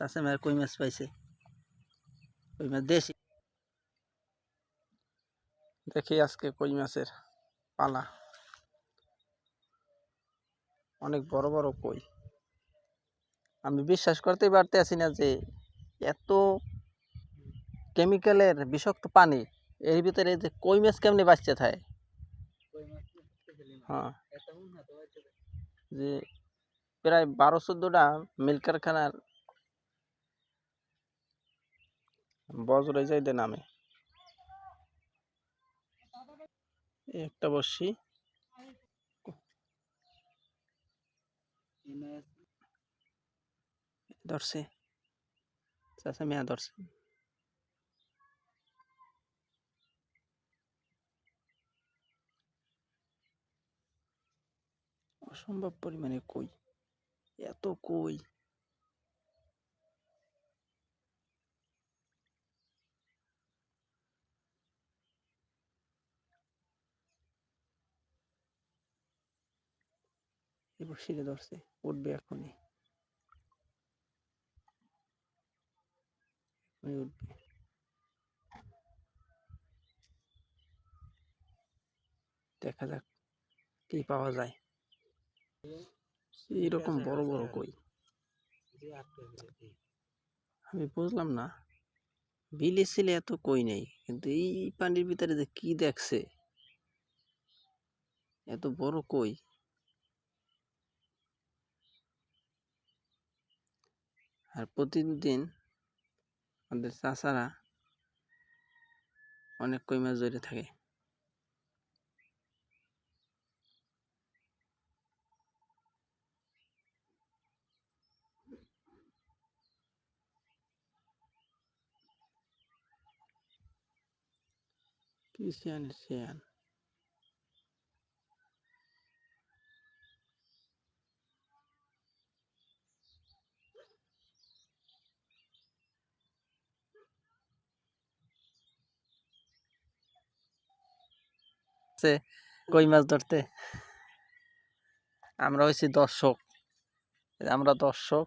কাছে মার কই মাছ পাইছে, কই মাছ দেশি। দেখি আজকে কই মাছের পালা, অনেক বড় বড় কই। আমি বিশ্বাস করতেই পারতেছি না যে এত কেমিক্যালের বিষাক্ত পানি এর ভিতরে যে কই মাছ কেমনে বাঁচতে থাকে। হ্যাঁ, যে প্রায় 12-14টা মিল কারখানার বজ্র যাইতে নামে। একটা বর্ষি ধরছে, চাচা মেয়া ধরছে। অসম্ভব পরিমাণে কই, এত কই। এবার সিঁড়ে ধরছে, উঠবে এখনই, উঠবে। দেখা যাক কি পাওয়া যায়। এইরকম বড় বড় কই আমি বুঝলাম না, বিলে ছিলে এত কই নেই, কিন্তু এই পানির ভিতরে যে কি দেখছে, এত বড় কই। আর প্রতিদিন আমাদের চাচারা অনেক কই মাছ ধরে থাকে। কি শিয়ান শিয়ান। কই মাছ ধরতে আমরা হয়েছি দর্শক, আমরা দর্শক।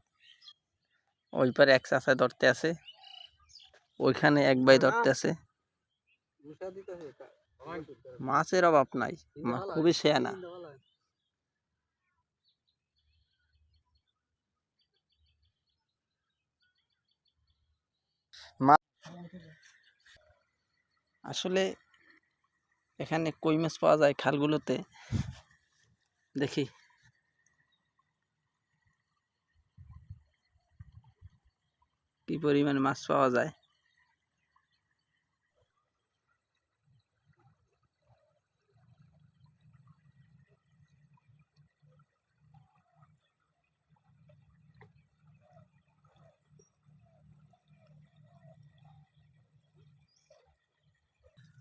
ওই পারে এক চাচায় ধরতে আছে, ওইখানে এক ভাই ধরতে আছে। মাছের অভাব নাই, খুবই শেয়ানা। আসলে এখানে কই মাছ পাওয়া যায় খালগুলোতে। দেখি কি পরিমাণে মাছ পাওয়া যায়।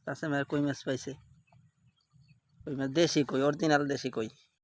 কাছে মার কই মাছ পাইছে, কই মাছ দেশি কই, অরিজিনাল দেশি কই।